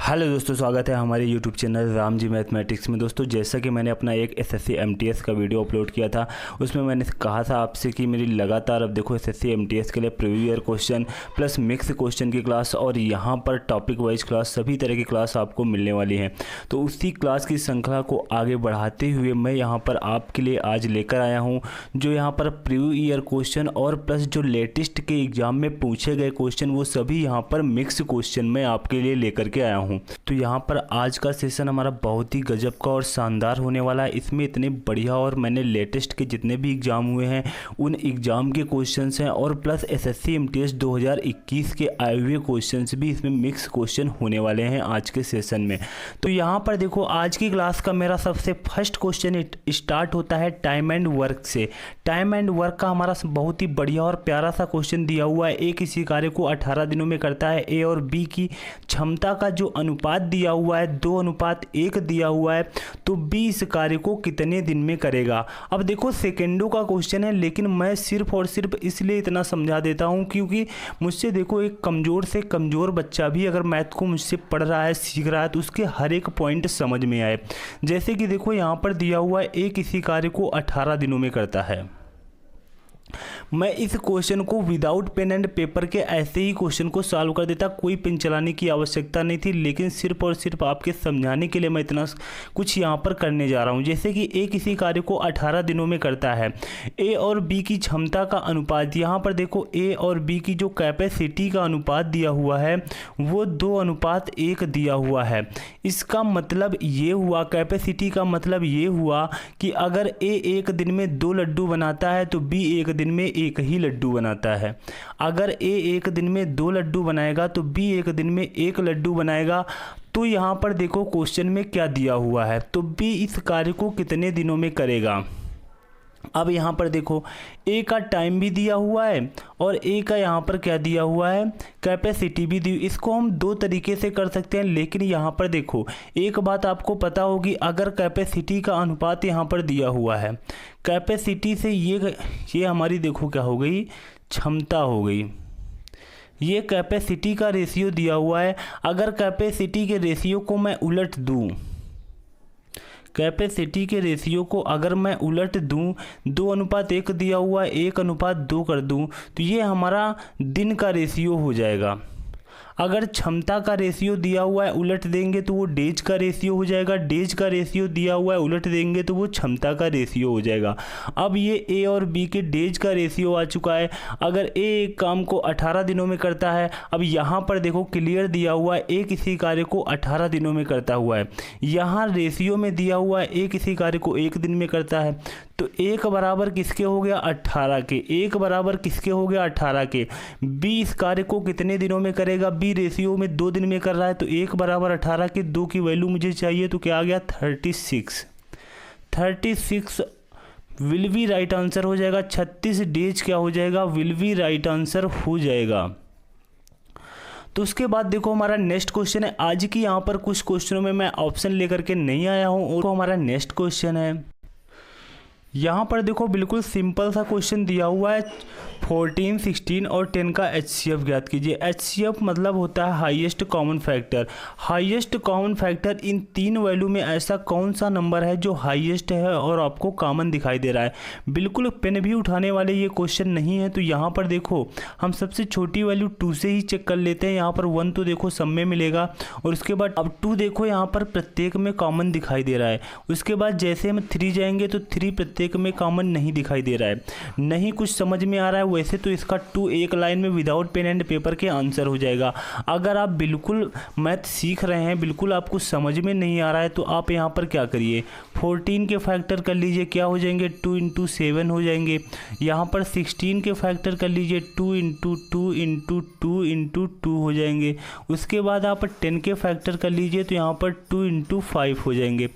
Hello दोस्तों, स्वागत है हमारे YouTube channel Ram ji mathematics में। दोस्तों, जैसा कि मैंने अपना एक एसएससी एमटीएस का वीडियो अपलोड किया था, उसमें मैंने कहा था आपसे कि मेरी लगातार अब देखो एसएससी एमटीएस के लिए previous year question plus mix question की क्लास और यहाँ पर टॉपिक वाइज क्लास सभी तरह की क्लास आपको मिलने वाली हैं। तो उसी क्लास की श्रृंखला को आगे बढ़ाते हुए मैं यहाँ पर आपके लिए आज लेकर आया हूँ जो यहाँ पर प्रीवियस ईयर क्वेश्चन और प्लस जो लेटेस्ट के एग्जाम में पूछे गए क्वेश्चन वो सभी यहाँ पर मिक्स क्वेश्चन मैं आपके लिए लेकर के आया हूँ। तो यहाँ पर आज का सेशन हमारा बहुत ही गजब का और शानदार होने वाला है। इसमें इतने बढ़िया और मैंने लेटेस्ट के जितने भी एग्जाम हुए हैं उन एग्जाम के क्वेश्चंस हैं और प्लस एसएससी एमटीएस 2021 के आए हुए क्वेश्चंस भी इसमें मिक्स क्वेश्चन होने वाले हैं आज के सेशन में। तो यहाँ पर देखो आज की क्लास का मेरा सबसे फर्स्ट क्वेश्चन स्टार्ट होता है टाइम एंड वर्क से। टाइम एंड वर्क का हमारा बहुत ही बढ़िया और प्यारा सा क्वेश्चन दिया हुआ है। ए किसी कार्य को 18 दिनों में करता है। ए और बी की क्षमता का जो अनुपात दिया हुआ है 2:1 दिया हुआ है, तो बी इस कार्य को कितने दिन में करेगा। अब देखो सेकेंडों का क्वेश्चन है, लेकिन मैं सिर्फ और सिर्फ इसलिए इतना समझा देता हूं क्योंकि मुझसे देखो एक कमज़ोर से कमज़ोर बच्चा भी अगर मैथ को मुझसे पढ़ रहा है सीख रहा है तो उसके हर एक पॉइंट समझ में आए। जैसे कि देखो यहाँ पर दिया हुआ है ए किसी कार्य को 18 दिनों में करता है। मैं इस क्वेश्चन को विदाउट पेन एंड पेपर के ऐसे ही क्वेश्चन को सॉल्व कर देता, कोई पेन चलाने की आवश्यकता नहीं थी, लेकिन सिर्फ और सिर्फ आपके समझाने के लिए मैं इतना कुछ यहाँ पर करने जा रहा हूँ। जैसे कि ए किसी कार्य को 18 दिनों में करता है। ए और बी की क्षमता का अनुपात, यहाँ पर देखो ए और बी की जो कैपेसिटी का अनुपात दिया हुआ है वो 2:1 दिया हुआ है। इसका मतलब ये हुआ, कैपेसिटी का मतलब ये हुआ कि अगर ए एक दिन में 2 लड्डू बनाता है तो बी एक दिन में एक ही लड्डू बनाता है। अगर ए एक दिन में 2 लड्डू बनाएगा तो बी एक दिन में 1 लड्डू बनाएगा। तो यहाँ पर देखो क्वेश्चन में क्या दिया हुआ है, तो बी इस कार्य को कितने दिनों में करेगा। अब यहाँ पर देखो ए का टाइम भी दिया हुआ है और ए का यहाँ पर क्या दिया हुआ है, कैपेसिटी भी दी। इसको हम 2 तरीके से कर सकते हैं, लेकिन यहाँ पर देखो एक बात आपको पता होगी, अगर कैपेसिटी का अनुपात यहाँ पर दिया हुआ है, कैपेसिटी से ये हमारी देखो क्या हो गई, क्षमता हो गई। ये कैपेसिटी का रेशियो दिया हुआ है। अगर कैपेसिटी के रेशियो को मैं उलट दूँ, कैपेसिटी के रेशियो को अगर मैं उलट दूं, 2:1 दिया हुआ है, 1:2 कर दूं, तो ये हमारा दिन का रेशियो हो जाएगा। अगर क्षमता का रेशियो दिया हुआ है उलट देंगे तो वो डेज का रेशियो हो जाएगा। डेज का रेशियो दिया हुआ है उलट देंगे तो वो क्षमता का रेशियो हो जाएगा। अब ये ए और बी के डेज का रेशियो आ चुका है। अगर ए एक काम को 18 दिनों में करता है, अब यहाँ पर देखो क्लियर दिया हुआ है ए किसी कार्य को 18 दिनों में करता हुआ है। यहाँ रेशियो में दिया हुआ है ए किसी कार्य को 1 दिन में करता है। तो 1 बराबर किसके हो गया, 18 के। 1 बराबर किसके हो गया, 18 के। बी इस कार्य को कितने दिनों में करेगा, बी रेशियो में 2 दिन में कर रहा है, तो 1 बराबर 18 के, 2 की वैल्यू मुझे चाहिए, तो क्या आ गया 36 विल बी राइट आंसर हो जाएगा। 36 डेज क्या हो जाएगा, विल बी राइट आंसर हो जाएगा। तो उसके बाद देखो हमारा नेक्स्ट क्वेश्चन है। आज की यहाँ पर कुछ क्वेश्चनों में मैं ऑप्शन लेकर के नहीं आया हूँ और हमारा नेक्स्ट क्वेश्चन है। यहाँ पर देखो बिल्कुल सिंपल सा क्वेश्चन दिया हुआ है, 14, 16 और 10 का HCF ज्ञात कीजिए। HCF मतलब होता है highest common factor. Highest common factor in 3 value में ऐसा कौन सा नंबर है जो हाईएस्ट है और आपको कॉमन दिखाई दे रहा है। बिल्कुल पेन भी उठाने वाले ये क्वेश्चन नहीं है। तो यहाँ पर देखो हम सबसे छोटी वैल्यू 2 से ही चेक कर लेते हैं। यहाँ पर 1 तो देखो सब में मिलेगा और उसके बाद अब 2 देखो यहाँ पर प्रत्येक में कॉमन दिखाई दे रहा है। उसके बाद जैसे हम 3 जाएंगे तो 3 प्रत्येक में कॉमन नहीं दिखाई दे रहा है। नहीं कुछ समझ में आ रहा है, वैसे तो इसका 2 एक लाइन में विदाउट पेन एंड पेपर के आंसर हो जाएगा। अगर आप बिल्कुल मैथ सीख रहे हैं, बिल्कुल आपको समझ में नहीं आ रहा है, तो आप यहाँ पर क्या करिए, 14 के फैक्टर कर लीजिए, क्या हो जाएंगे 2 × 7 हो जाएंगे। यहाँ पर 16 के फैक्टर कर लीजिए, 2 × 2 × 2 × 2 हो जाएंगे। उसके बाद आप 10 के फैक्टर कर लीजिए तो यहाँ पर 2 × 5 हो जाएंगे।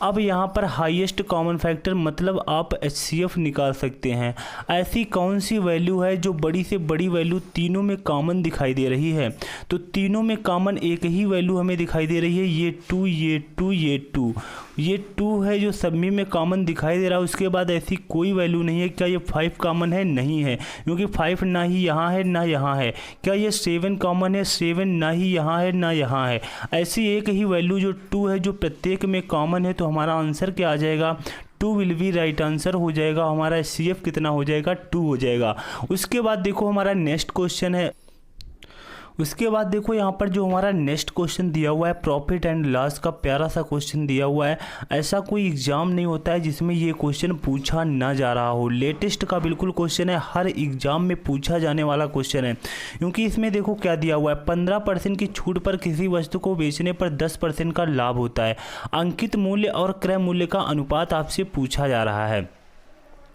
अब यहाँ पर हाईएस्ट कॉमन फैक्टर मतलब आप HCF निकाल सकते हैं। ऐसी कौन सी वैल्यू वैल्यू है जो बड़ी से बड़ी वैल्यू तीनों में कॉमन दिखाई दे रही है। तो तीनों में कॉमन एक ही वैल्यू हमें दिखाई दे रही है, ये 2 ये 2 ये 2, ये 2 है जो सभी में कॉमन दिखाई दे रहा है। उसके बाद ऐसी कोई वैल्यू नहीं है। क्या ये 5 कॉमन है? नहीं है, क्योंकि 5 ना ही यहाँ है ना यहाँ है। क्या ये 7 कॉमन है? 7 ना ही यहाँ है ना यहाँ है। ऐसी एक ही वैल्यू जो 2 है जो प्रत्येक में कॉमन है। तो हमारा आंसर क्या आ जाएगा? 2 विल बी राइट आंसर हो जाएगा। हमारा HCF कितना हो जाएगा? 2 हो जाएगा। उसके बाद देखो हमारा नेक्स्ट क्वेश्चन है। उसके बाद देखो यहाँ पर जो हमारा नेक्स्ट क्वेश्चन दिया हुआ है प्रॉफिट एंड लॉस का, प्यारा सा क्वेश्चन दिया हुआ है। ऐसा कोई एग्जाम नहीं होता है जिसमें ये क्वेश्चन पूछा ना जा रहा हो। लेटेस्ट का बिल्कुल क्वेश्चन है, हर एग्जाम में पूछा जाने वाला क्वेश्चन है। क्योंकि इसमें देखो क्या दिया हुआ है, 15% की छूट पर किसी वस्तु को बेचने पर 10% का लाभ होता है। अंकित मूल्य और क्रय मूल्य का अनुपात आपसे पूछा जा रहा है।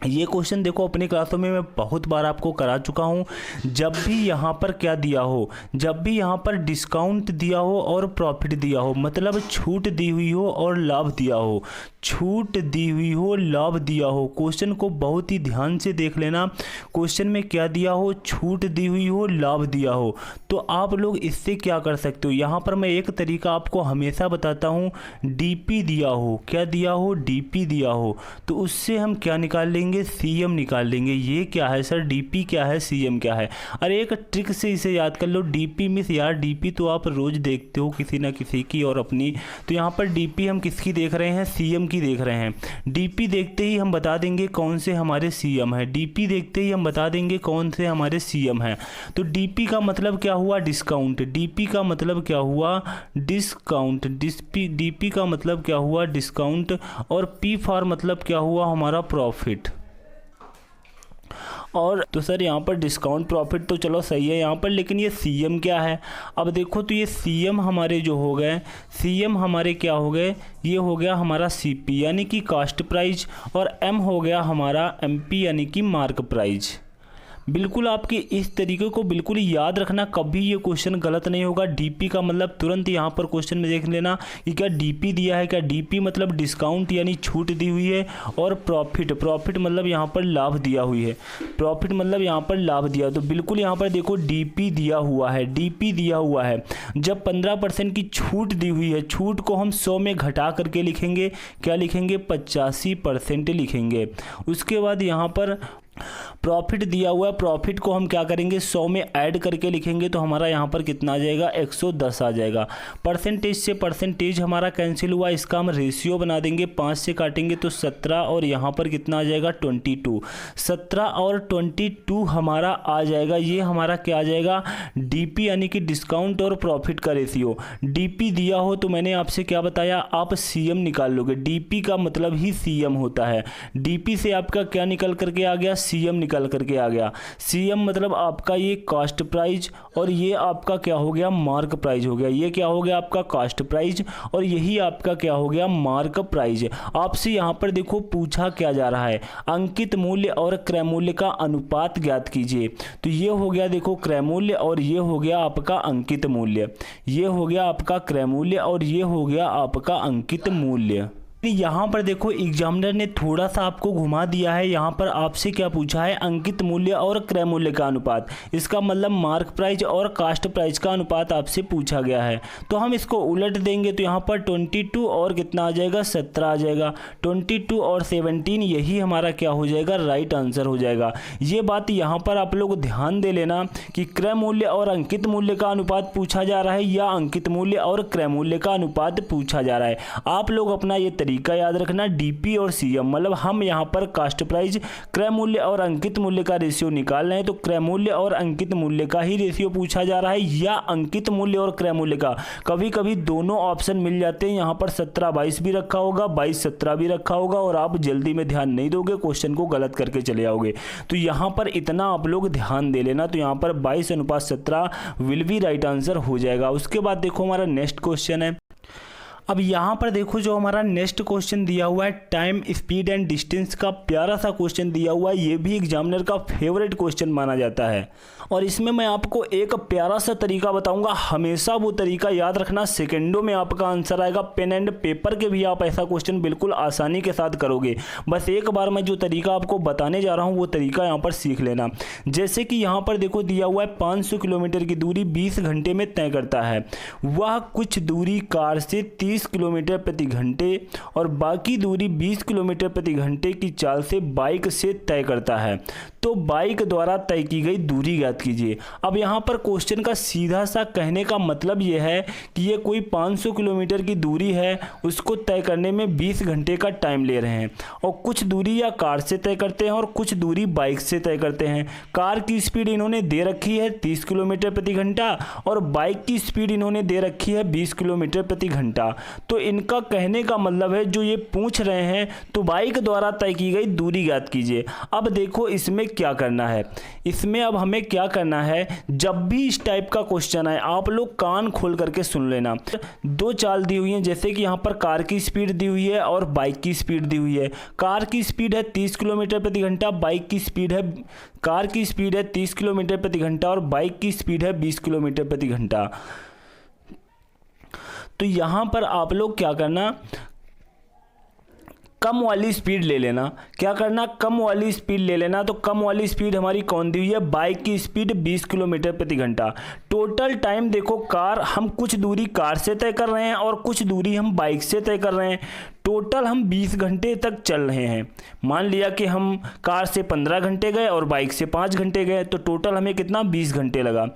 ये क्वेश्चन देखो अपनी क्लासों में मैं बहुत बार आपको करा चुका हूँ। जब भी यहाँ पर क्या दिया हो, जब भी यहाँ पर डिस्काउंट दिया हो और प्रॉफिट दिया हो, मतलब छूट दी हुई हो और लाभ दिया हो, छूट दी हुई हो लाभ दिया हो, क्वेश्चन को बहुत ही ध्यान से देख लेना। क्वेश्चन में क्या दिया हो, छूट दी हुई हो लाभ दिया हो, तो आप लोग इससे क्या कर सकते हो। यहाँ पर मैं एक तरीका आपको हमेशा बताता हूँ, DP दिया हो, क्या दिया हो, DP दिया हो, तो उससे हम क्या निकाल लेंगे, CM निकाल लेंगे। ये क्या है सर, DP क्या है, CM क्या है। अरे एक ट्रिक से इसे याद कर लो। DP मीन्स यार, DP तो आप रोज देखते हो किसी ना किसी की और अपनी। तो यहाँ पर DP हम किसकी देख रहे हैं, CM की देख रहे हैं। DP देखते ही हम बता देंगे कौन से हमारे CM है। DP देखते ही हम बता देंगे कौन से हमारे CM हैं। तो DP का मतलब क्या हुआ, डिस्काउंट। DP का मतलब क्या हुआ, डिस्काउंट। DP का मतलब क्या हुआ, डिस्काउंट। और P फॉर मतलब क्या हुआ, हमारा प्रॉफिट। और तो सर यहाँ पर डिस्काउंट प्रॉफिट तो चलो सही है यहाँ पर, लेकिन ये CM क्या है। अब देखो तो ये CM हमारे जो हो गए, CM हमारे क्या हो गए, ये हो गया हमारा CP यानी कि कॉस्ट प्राइस, और M हो गया हमारा MP यानी कि मार्क प्राइस। बिल्कुल आपके इस तरीके को बिल्कुल याद रखना, कभी ये क्वेश्चन गलत नहीं होगा। DP का मतलब तुरंत यहाँ पर क्वेश्चन में देख लेना कि क्या DP दिया है, क्या DP मतलब डिस्काउंट यानी छूट दी हुई है, और प्रॉफिट मतलब यहाँ पर लाभ दिया हुई है, प्रॉफिट मतलब यहाँ पर लाभ दिया। तो बिल्कुल यहाँ पर देखो DP दिया हुआ है, DP दिया हुआ है। जब 15% की छूट दी हुई है, छूट को हम 100 में घटा करके लिखेंगे, क्या लिखेंगे, 85% लिखेंगे। उसके बाद यहाँ पर प्रॉफिट दिया हुआ है, प्रॉफिट को हम क्या करेंगे, 100 में ऐड करके लिखेंगे, तो हमारा यहाँ पर कितना आ जाएगा, 110 आ जाएगा। परसेंटेज से परसेंटेज हमारा कैंसिल हुआ, इसका हम रेशियो बना देंगे, 5 से काटेंगे तो 17, और यहाँ पर कितना आ जाएगा, 22। 17 और 22 हमारा आ जाएगा। ये हमारा क्या आ जाएगा, DP यानी कि डिस्काउंट और प्रॉफिट का रेशियो। DP दिया हो तो मैंने आपसे क्या बताया, आप CM निकाल लोगे। DP का मतलब ही CM होता है। DP से आपका क्या निकल करके आ गया, CM निकल करके आ गया। CM मतलब आपका ये कॉस्ट प्राइस, और ये आपका क्या हो गया, मार्क प्राइस हो गया। ये क्या हो गया आपका कॉस्ट प्राइस, और यही आपका क्या हो गया, मार्क प्राइस। आपसे यहाँ पर देखो पूछा क्या जा रहा है, अंकित मूल्य और क्रय मूल्य का अनुपात ज्ञात कीजिए। तो ये हो गया देखो क्रय मूल्य, और ये हो गया आपका अंकित मूल्य। ये हो गया आपका क्रय मूल्य, और ये हो गया आपका अंकित मूल्य। यहाँ पर देखो एग्जामिनर ने थोड़ा सा आपको घुमा दिया है। यहाँ पर आपसे क्या पूछा है, अंकित मूल्य और क्रय मूल्य का अनुपात। इसका मतलब मार्क प्राइस और कास्ट प्राइस का अनुपात आपसे पूछा गया है। तो हम इसको उलट देंगे, तो यहाँ पर 22 और कितना आ जाएगा, 17 आ जाएगा। 22 और 17 यही हमारा क्या हो जाएगा, राइट आंसर हो जाएगा। ये बात यहाँ पर आप लोग ध्यान दे लेना कि क्रय मूल्य और अंकित मूल्य का अनुपात पूछा जा रहा है, या अंकित मूल्य और क्रय मूल्य का अनुपात पूछा जा रहा है। आप लोग अपना ये तरीका याद रखना, DP और CM मतलब हम यहाँ पर कास्ट प्राइस, क्रय मूल्य और अंकित मूल्य का रेशियो निकाल रहे हैं, तो क्रय मूल्य और अंकित मूल्य का ही रेशियो पूछा जा रहा है, या अंकित मूल्य और क्रय मूल्य का। कभी कभी दोनों ऑप्शन मिल जाते हैं। यहाँ पर 17-22 भी रखा होगा, 22-17 भी रखा होगा, और आप जल्दी में ध्यान नहीं दोगे, क्वेश्चन को गलत करके चले आओगे। तो यहाँ पर इतना आप लोग ध्यान दे लेना। तो यहाँ पर 22:17 विल बी राइट आंसर हो जाएगा। उसके बाद देखो हमारा नेक्स्ट क्वेश्चन है। अब यहाँ पर देखो जो हमारा नेक्स्ट क्वेश्चन दिया हुआ है, टाइम स्पीड एंड डिस्टेंस का प्यारा सा क्वेश्चन दिया हुआ है। ये भी एग्जामिनर का फेवरेट क्वेश्चन माना जाता है। और इसमें मैं आपको एक प्यारा सा तरीका बताऊंगा, हमेशा वो तरीका याद रखना, सेकंडों में आपका आंसर आएगा। पेन एंड पेपर के भी आप ऐसा क्वेश्चन बिल्कुल आसानी के साथ करोगे। बस एक बार मैं जो तरीका आपको बताने जा रहा हूँ वो तरीका यहाँ पर सीख लेना। जैसे कि यहाँ पर देखो दिया हुआ है 500 किलोमीटर की दूरी 20 घंटे में तय करता है। वह कुछ दूरी कार से 30 किलोमीटर प्रति घंटे और बाकी दूरी 20 किलोमीटर प्रति घंटे की चाल से बाइक से तय करता है। तो बाइक द्वारा तय की गई दूरी ज्ञात कीजिए। अब यहाँ पर क्वेश्चन का सीधा सा कहने का मतलब यह है कि ये कोई 500 किलोमीटर की दूरी है, उसको तय करने में 20 घंटे का टाइम ले रहे हैं और कुछ दूरी या कार से तय करते हैं और कुछ दूरी बाइक से तय करते हैं। कार की स्पीड इन्होंने दे रखी है 30 किलोमीटर प्रति घंटा और बाइक की स्पीड इन्होंने दे रखी है 20 किलोमीटर प्रति घंटा। तो इनका कहने का मतलब है जो ये पूछ रहे हैं तो बाइक द्वारा तय की गई दूरी ज्ञात कीजिए। अब देखो इसमें क्या करना है, इसमें अब हमें क्या करना है, जब भी इस टाइप का क्वेश्चन आए आप लोग कान खोल करके सुन लेना। दो चाल दी हुई है, जैसे कि यहाँ पर कार की स्पीड दी हुई है और बाइक की स्पीड दी हुई है। कार की स्पीड है 30 किलोमीटर प्रति घंटा, बाइक की स्पीड है, कार की स्पीड है 30 किलोमीटर प्रति घंटा और बाइक की स्पीड है 20 किलोमीटर प्रति घंटा। तो यहाँ पर आप लोग क्या करना, कम वाली स्पीड ले लेना। क्या करना, कम वाली स्पीड ले लेना। तो कम वाली स्पीड हमारी कौन दी हुई है, बाइक की स्पीड 20 किलोमीटर प्रति घंटा। टोटल टाइम देखो, कार हम कुछ दूरी कार से तय कर रहे हैं और कुछ दूरी हम बाइक से तय कर रहे हैं। टोटल हम 20 घंटे तक चल रहे हैं। मान लिया कि हम कार से 15 घंटे गए और बाइक से 5 घंटे गए, तो टोटल हमें कितना 20 घंटे लगा।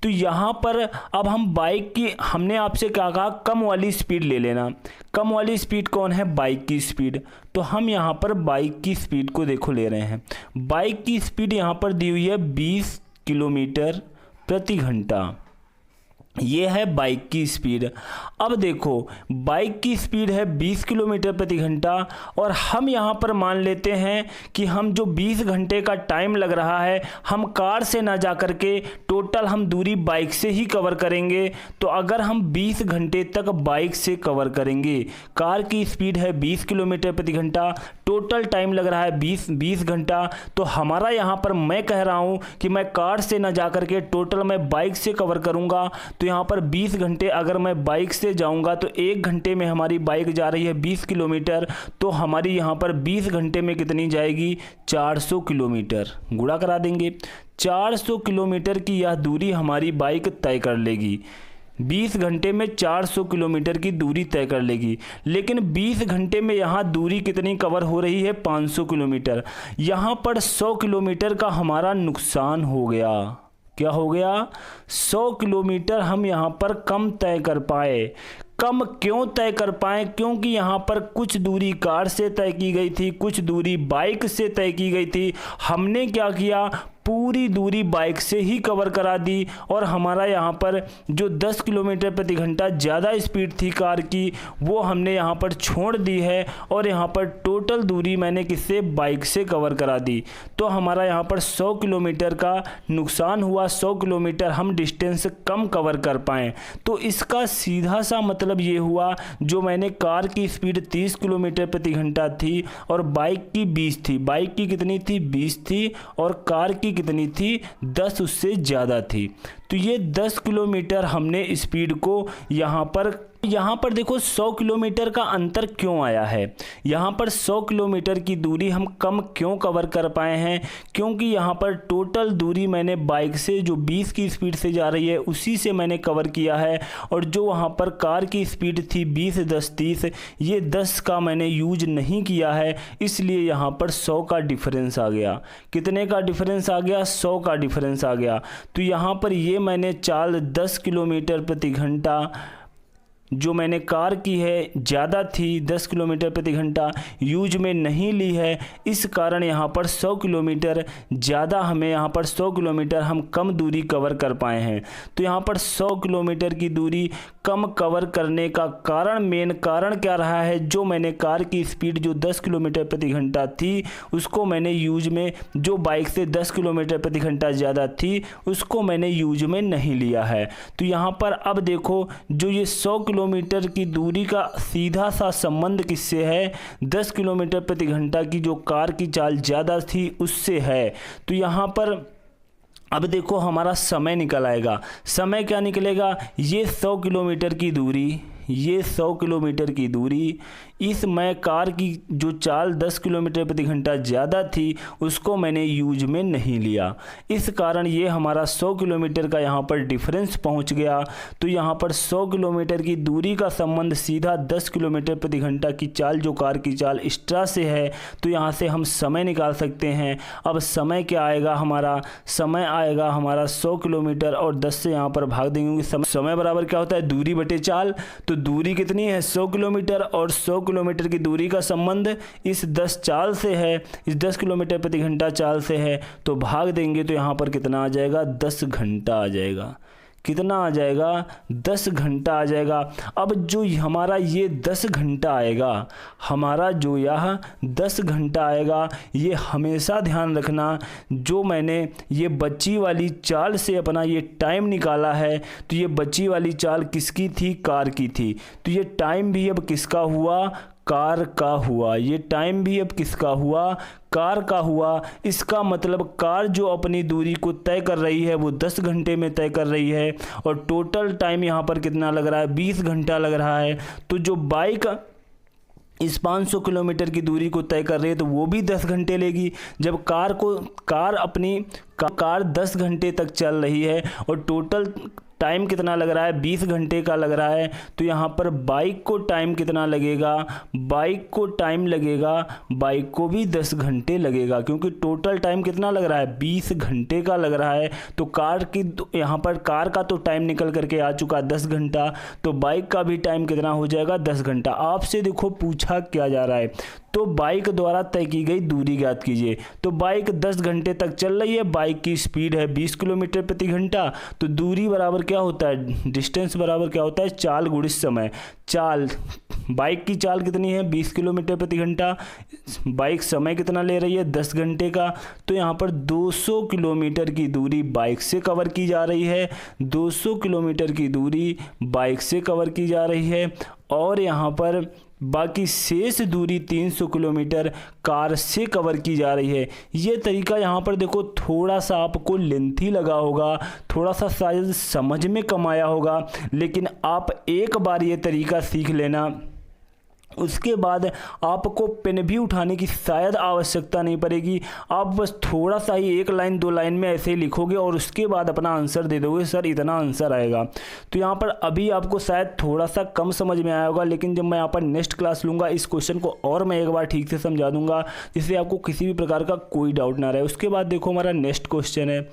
तो यहाँ पर अब हम बाइक की, हमने आपसे क्या कहा, कम वाली स्पीड ले लेना। कम वाली स्पीड कौन है, बाइक की स्पीड। तो हम यहाँ पर बाइक की स्पीड को देखो ले रहे हैं। बाइक की स्पीड यहाँ पर दी हुई है 20 किलोमीटर प्रति घंटा, ये है बाइक की स्पीड। अब देखो बाइक की स्पीड है 20 किलोमीटर प्रति घंटा और हम यहाँ पर मान लेते हैं कि हम जो 20 घंटे का टाइम लग रहा है हम कार से ना जा कर के टोटल हम दूरी बाइक से ही कवर करेंगे। तो अगर हम 20 घंटे तक बाइक से कवर करेंगे, कार की स्पीड है 20 किलोमीटर प्रति घंटा, टोटल टाइम लग रहा है 20 घंटा, तो हमारा यहाँ पर मैं कह रहा हूँ कि मैं कार से ना जा कर के टोटल मैं बाइक से कवर करूँगा। तो यहाँ पर 20 घंटे अगर मैं बाइक से जाऊंगा तो 1 घंटे में हमारी बाइक जा रही है 20 किलोमीटर, तो हमारी यहाँ पर 20 घंटे में कितनी जाएगी, 400 किलोमीटर। गुणा करा देंगे, 400 किलोमीटर की यह दूरी हमारी बाइक तय कर लेगी। 20 घंटे में 400 किलोमीटर की दूरी तय कर लेगी। लेकिन 20 घंटे में यहाँ दूरी कितनी कवर हो रही है, 500 किलोमीटर। यहाँ पर 100 किलोमीटर का हमारा नुकसान हो गया। क्या हो गया, 100 किलोमीटर हम यहाँ पर कम तय कर पाए। कम क्यों तय कर पाए, क्योंकि यहाँ पर कुछ दूरी कार से तय की गई थी, कुछ दूरी बाइक से तय की गई थी। हमने क्या किया, पूरी दूरी बाइक से ही कवर करा दी और हमारा यहाँ पर जो 10 किलोमीटर प्रति घंटा ज़्यादा स्पीड थी कार की वो हमने यहाँ पर छोड़ दी है और यहाँ पर टोटल दूरी मैंने किससे, बाइक से कवर करा दी। तो हमारा यहाँ पर 100 किलोमीटर का नुकसान हुआ, 100 किलोमीटर हम डिस्टेंस कम कवर कर पाएँ। तो इसका सीधा सा मतलब ये हुआ, जो मैंने कार की स्पीड 30 किलोमीटर प्रति घंटा थी और बाइक की 20 थी, बाइक की कितनी थी, 20 थी और कार की कितनी थी, 10 उससे ज़्यादा थी। तो ये 10 किलोमीटर हमने स्पीड को यहाँ पर देखो 100 किलोमीटर का अंतर क्यों आया है। यहाँ पर 100 किलोमीटर की दूरी हम कम क्यों कवर कर पाए हैं, क्योंकि यहाँ पर टोटल दूरी मैंने बाइक से जो 20 की स्पीड से जा रही है उसी से मैंने कवर किया है और जो वहाँ पर कार की स्पीड थी 20 10 30, ये 10 का मैंने यूज नहीं किया है, इसलिए यहाँ पर 100 का डिफरेंस आ गया। कितने का डिफरेंस आ गया, 100 का डिफरेंस आ गया। तो यहाँ पर ये मैंने चाल 10 किलोमीटर प्रति घंटा जो मैंने कार की है ज़्यादा थी, 10 किलोमीटर प्रति घंटा यूज में नहीं ली है, इस कारण यहाँ पर 100 किलोमीटर ज़्यादा हमें यहाँ पर 100 किलोमीटर हम कम दूरी कवर कर पाए हैं। तो यहाँ पर 100 किलोमीटर की दूरी कम कवर करने का कारण, मेन कारण क्या रहा है, जो मैंने कार की स्पीड जो 10 किलोमीटर प्रति घंटा थी उसको मैंने यूज में, जो बाइक से 10 किलोमीटर प्रति घंटा ज़्यादा थी उसको मैंने यूज में नहीं लिया है। तो यहाँ पर अब देखो जो ये 100 किलोमीटर की दूरी का सीधा सा संबंध किससे है, 10 किलोमीटर प्रति घंटा की जो कार की चाल ज़्यादा थी उससे है। तो यहाँ पर अब देखो हमारा समय निकल आएगा। समय क्या निकलेगा, ये 100 किलोमीटर की दूरी, ये 100 किलोमीटर की दूरी, इस मैं कार की जो चाल 10 किलोमीटर प्रति घंटा ज़्यादा थी उसको मैंने यूज में नहीं लिया, इस कारण ये हमारा 100 किलोमीटर का यहाँ पर डिफरेंस पहुँच गया। तो यहाँ पर 100 किलोमीटर की दूरी का संबंध सीधा 10 किलोमीटर प्रति घंटा की चाल, जो कार की चाल एक्स्ट्रा से है, तो यहाँ से हम समय निकाल सकते हैं। अब समय क्या आएगा, हमारा समय आएगा हमारा 100 किलोमीटर और 10 से यहाँ पर भाग देंगे, समय बराबर क्या होता है, दूरी बटे चाल। तो दूरी कितनी है 100 किलोमीटर, और 100 किलोमीटर की दूरी का संबंध इस 10 चाल से है, इस 10 किलोमीटर प्रति घंटा चाल से है, तो भाग देंगे तो यहाँ पर कितना आ जाएगा, 10 घंटा आ जाएगा। कितना आ जाएगा, 10 घंटा आ जाएगा। अब जो हमारा ये 10 घंटा आएगा, हमारा जो यह 10 घंटा आएगा, ये हमेशा ध्यान रखना, जो मैंने ये बची वाली चाल से अपना ये टाइम निकाला है, तो ये बची वाली चाल किसकी थी, कार की थी, तो ये टाइम भी अब किसका हुआ, कार का हुआ। ये टाइम भी अब किसका हुआ, कार का हुआ। इसका मतलब कार जो अपनी दूरी को तय कर रही है वो 10 घंटे में तय कर रही है, और टोटल टाइम यहाँ पर कितना लग रहा है, 20 घंटा लग रहा है। तो जो बाइक इस 500 किलोमीटर की दूरी को तय कर रही है तो वो भी 10 घंटे लेगी। जब कार 10 घंटे तक चल रही है और टोटल टाइम कितना लग रहा है, 20 घंटे का लग रहा है, तो यहाँ पर बाइक को टाइम कितना लगेगा, बाइक को टाइम लगेगा, बाइक को भी 10 घंटे लगेगा, क्योंकि टोटल टाइम कितना लग रहा है, 20 घंटे का लग रहा है। तो कार की यहाँ पर कार का तो टाइम निकल करके आ चुका 10 घंटा, तो बाइक का भी टाइम कितना हो जाएगा, 10 घंटा। आपसे देखो पूछा क्या जा रहा है, तो बाइक द्वारा तय की गई दूरी ज्ञात कीजिए। तो बाइक 10 घंटे तक चल रही है, बाइक की स्पीड है 20 किलोमीटर प्रति घंटा, तो दूरी बराबर क्या होता है, डिस्टेंस बराबर क्या होता है, चाल गुणित समय। चाल, बाइक की चाल कितनी है, 20 किलोमीटर प्रति घंटा, बाइक समय कितना ले रही है, 10 घंटे का, तो यहाँ पर 200 किलोमीटर की दूरी बाइक से कवर की जा रही है, 200 किलोमीटर की दूरी बाइक से कवर की जा रही है, और यहाँ पर बाकी शेष दूरी 300 किलोमीटर कार से कवर की जा रही है। ये तरीका यहाँ पर देखो थोड़ा सा आपको लेंथी लगा होगा, थोड़ा सा शायद समझ में कम आया होगा, लेकिन आप एक बार ये तरीका सीख लेना, उसके बाद आपको पेन भी उठाने की शायद आवश्यकता नहीं पड़ेगी। आप बस थोड़ा सा ही 1 लाइन 2 लाइन में ऐसे ही लिखोगे और उसके बाद अपना आंसर दे दोगे, सर इतना आंसर आएगा। तो यहाँ पर अभी आपको शायद थोड़ा सा कम समझ में आया होगा, लेकिन जब मैं यहाँ पर नेक्स्ट क्लास लूँगा इस क्वेश्चन को और मैं एक बार ठीक से समझा दूँगा, जिससे आपको किसी भी प्रकार का कोई डाउट ना रहे। उसके बाद देखो हमारा नेक्स्ट क्वेश्चन है।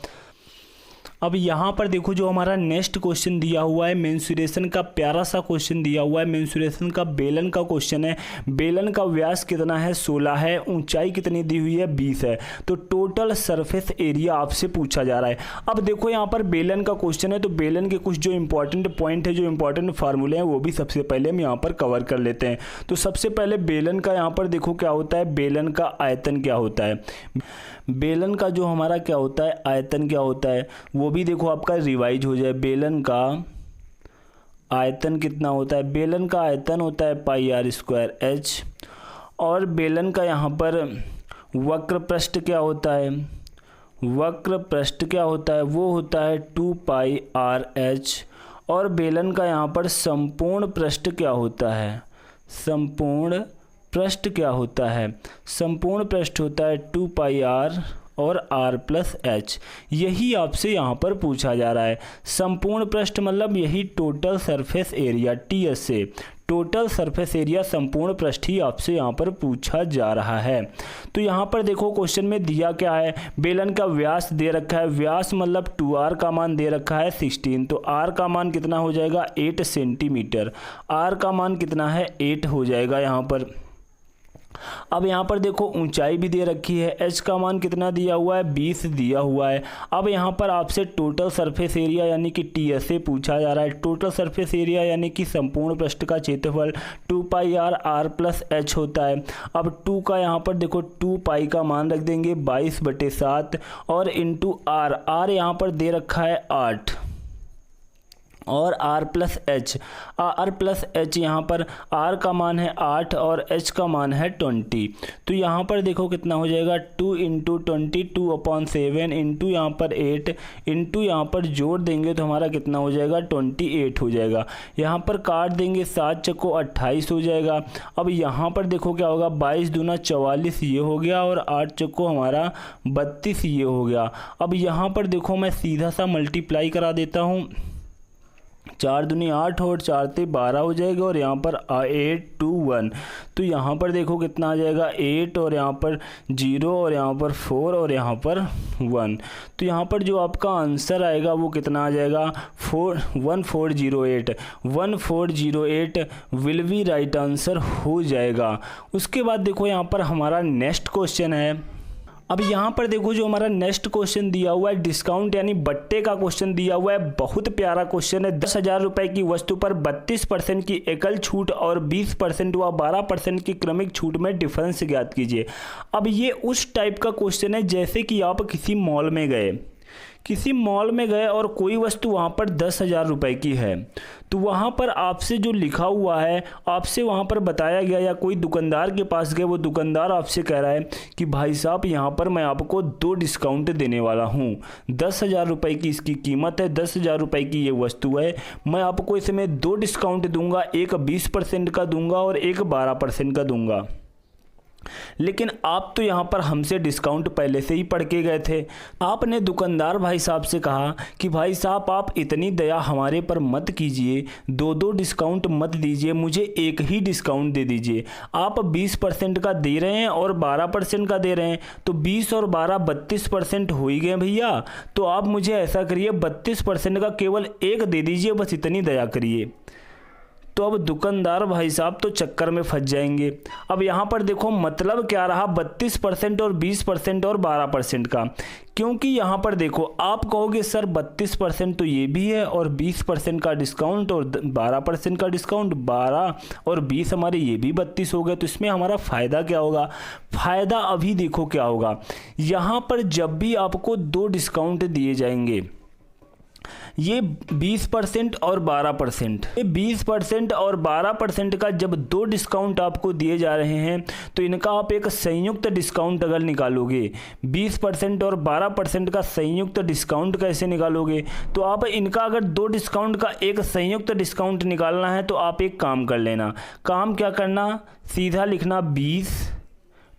अब यहाँ पर देखो जो हमारा नेक्स्ट क्वेश्चन दिया हुआ है, मेंसुरेशन का प्यारा सा क्वेश्चन दिया हुआ है। मेंसुरेशन का बेलन का क्वेश्चन है। बेलन का व्यास कितना है, 16 है, ऊंचाई कितनी दी हुई है, 20 है। तो टोटल सरफेस एरिया आपसे पूछा जा रहा है। अब देखो यहाँ पर बेलन का क्वेश्चन है, तो बेलन के कुछ जो इंपॉर्टेंट पॉइंट है, जो इंपॉर्टेंट फार्मूले हैं, वो भी सबसे पहले हम यहाँ पर कवर कर लेते हैं। तो सबसे पहले बेलन का यहाँ पर देखो क्या होता है, बेलन का आयतन क्या होता है, बेलन का जो हमारा क्या होता है, आयतन क्या होता है, वो भी देखो आपका रिवाइज हो जाए। बेलन का आयतन कितना होता है, बेलन का आयतन होता है πr²h, और बेलन का यहाँ पर वक्र पृष्ठ क्या होता है, वक्र पृष्ठ क्या होता है, वो होता है 2πrh, और बेलन का यहाँ पर संपूर्ण पृष्ठ क्या होता है, संपूर्ण पृष्ठ क्या होता है, संपूर्ण पृष्ठ होता है 2πr और r+h। यही आपसे यहाँ पर पूछा जा रहा है। संपूर्ण पृष्ठ मतलब यही टोटल सरफेस एरिया, TS से टोटल सरफेस एरिया संपूर्ण पृष्ठ ही आपसे यहाँ पर पूछा जा रहा है। तो यहाँ पर देखो क्वेश्चन में दिया क्या है, बेलन का व्यास दे रखा है, व्यास मतलब 2r का मान दे रखा है 16, तो r का मान कितना हो जाएगा 8 सेंटीमीटर, r का मान कितना है 8 हो जाएगा यहाँ पर। अब यहाँ पर देखो ऊंचाई भी दे रखी है, h का मान कितना दिया हुआ है 20 दिया हुआ है। अब यहाँ पर आपसे टोटल सरफेस एरिया यानी कि TS से पूछा जा रहा है। टोटल सरफेस एरिया यानी कि संपूर्ण पृष्ठ का क्षेत्रफल 2πr r+h होता है। अब 2 का यहाँ पर देखो 2π का मान रख देंगे 22/7 और इंटू r, r यहाँ पर दे रखा है 8, और r plus H, R plus H, यहाँ पर r का मान है 8 और h का मान है 20। तो यहाँ पर देखो कितना हो जाएगा 2 इंटू 20, 2/7 इंटू यहाँ पर 8 इंटू यहाँ पर जोड़ देंगे तो हमारा कितना हो जाएगा 28 हो जाएगा। यहाँ पर काट देंगे 7 चक्को 28 हो जाएगा। अब यहाँ पर देखो क्या होगा 22 दूना 44 ये हो गया और 8 चक्को हमारा 32 ये हो गया। अब यहाँ पर देखो मैं सीधा सा मल्टीप्लाई करा देता हूँ, 4 दूनी 8 और 4 ते 12 हो जाएगा और यहाँ पर 8 2 1। तो यहाँ पर देखो कितना आ जाएगा 8 और यहाँ पर 0 और यहाँ पर 4 और यहाँ पर 1। तो यहाँ पर जो आपका आंसर आएगा वो कितना आ जाएगा 1408, 1408 विल बी राइट आंसर हो जाएगा। उसके बाद देखो यहाँ पर हमारा नेक्स्ट क्वेश्चन है। अब यहाँ पर देखो जो हमारा नेक्स्ट क्वेश्चन दिया हुआ है डिस्काउंट यानी बट्टे का क्वेश्चन दिया हुआ है, बहुत प्यारा क्वेश्चन है। 10,000 रुपये की वस्तु पर 32% की एकल छूट और 20% व 12% की क्रमिक छूट में डिफरेंस ज्ञात कीजिए। अब ये उस टाइप का क्वेश्चन है जैसे कि आप किसी मॉल में गए और कोई वस्तु वहाँ पर 10,000 रुपये की है, तो वहाँ पर आपसे जो लिखा हुआ है आपसे वहाँ पर बताया गया, या कोई दुकानदार के पास गए, वो दुकानदार आपसे कह रहा है कि भाई साहब यहाँ पर मैं आपको 2 डिस्काउंट देने वाला हूँ, 10,000 रुपये की इसकी कीमत है, 10,000 रुपये की ये वस्तु है, मैं आपको इसमें 2 डिस्काउंट दूंगा, एक 20% का दूंगा और एक 12% का दूंगा। लेकिन आप तो यहाँ पर हमसे डिस्काउंट पहले से ही पढ़ के गए थे। आपने दुकानदार भाई साहब से कहा कि भाई साहब आप इतनी दया हमारे पर मत कीजिए, 2 डिस्काउंट मत दीजिए, मुझे एक ही डिस्काउंट दे दीजिए। आप 20% का दे रहे हैं और 12% का दे रहे हैं, तो 20 और 12 32% हो ही गए भैया। तो आप मुझे ऐसा करिए 32% का केवल एक दे दीजिए, बस इतनी दया करिए। तो अब दुकानदार भाई साहब तो चक्कर में फंस जाएंगे। अब यहाँ पर देखो मतलब क्या रहा 32% और 20% और 12% का, क्योंकि यहाँ पर देखो आप कहोगे सर 32% तो ये भी है और 20% का डिस्काउंट और 12% का डिस्काउंट, 12 और 20 हमारे ये भी 32 हो गए, तो इसमें हमारा फ़ायदा क्या होगा? फ़ायदा अभी देखो क्या होगा, यहाँ पर जब भी आपको 2 डिस्काउंट दिए जाएंगे, ये 20% और 12%, ये 20% और 12% का जब 2 डिस्काउंट आपको दिए जा रहे हैं तो इनका आप एक संयुक्त डिस्काउंट अगर निकालोगे, 20% और 12% का संयुक्त डिस्काउंट कैसे निकालोगे? तो आप इनका अगर 2 डिस्काउंट का एक संयुक्त डिस्काउंट निकालना है तो आप एक काम कर लेना। काम क्या करना? सीधा लिखना 20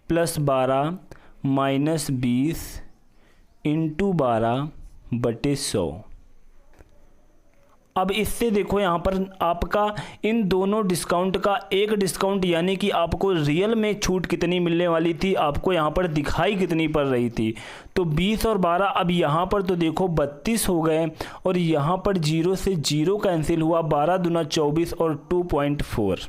+ 12 - 20 × 12/100। अब इससे देखो यहाँ पर आपका इन दोनों डिस्काउंट का एक डिस्काउंट यानी कि आपको रियल में छूट कितनी मिलने वाली थी, आपको यहाँ पर दिखाई कितनी पड़ रही थी, तो 20 और 12। अब यहाँ पर तो देखो 32 हो गए और यहाँ पर 0 से 0 कैंसिल हुआ, 12 दूना 24 और 2.4।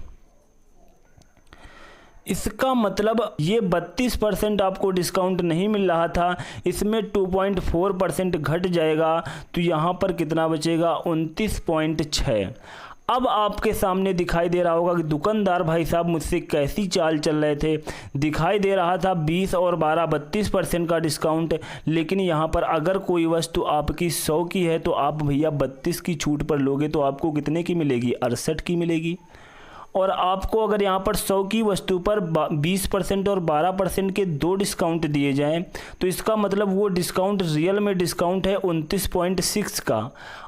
इसका मतलब ये 32% आपको डिस्काउंट नहीं मिल रहा था, इसमें 2.4% घट जाएगा, तो यहाँ पर कितना बचेगा? 29.6। अब आपके सामने दिखाई दे रहा होगा कि दुकानदार भाई साहब मुझसे कैसी चाल चल रहे थे। दिखाई दे रहा था 20 और 12 32% का डिस्काउंट, लेकिन यहाँ पर अगर कोई वस्तु आपकी 100 की है तो आप भैया 32 की छूट पर लोगे तो आपको कितने की मिलेगी? 68 की मिलेगी। और आपको अगर यहाँ पर 100 की वस्तु पर 20% और 12% के 2 डिस्काउंट दिए जाएं तो इसका मतलब वो डिस्काउंट रियल में डिस्काउंट है 29.6 का।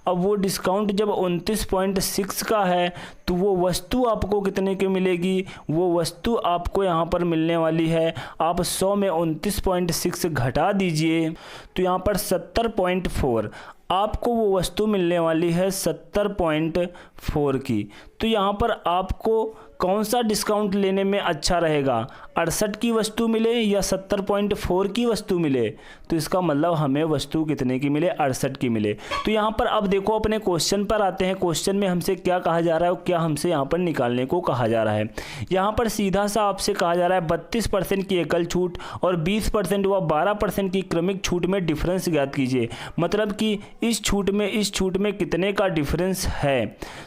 अब वो डिस्काउंट जब 29.6 का है तो वो वस्तु आपको कितने की मिलेगी? वो वस्तु आपको यहाँ पर मिलने वाली है, आप 100 में 29.6 घटा दीजिए तो यहाँ पर 70.4 आपको वो वस्तु मिलने वाली है 70.4 की। तो यहाँ पर आपको कौन सा डिस्काउंट लेने में अच्छा रहेगा? 68 की वस्तु मिले या 70.4 की वस्तु मिले? तो इसका मतलब हमें वस्तु कितने की मिले? 68 की मिले। तो यहाँ पर अब देखो अपने क्वेश्चन पर आते हैं। क्वेश्चन में हमसे क्या कहा जा रहा है और क्या हमसे यहाँ पर निकालने को कहा जा रहा है। यहाँ पर सीधा सा आपसे कहा जा रहा है 32% की एकल छूट और 20% व 12% की क्रमिक छूट में डिफरेंस ज्ञात कीजिए। मतलब कि इस छूट में कितने का डिफरेंस है।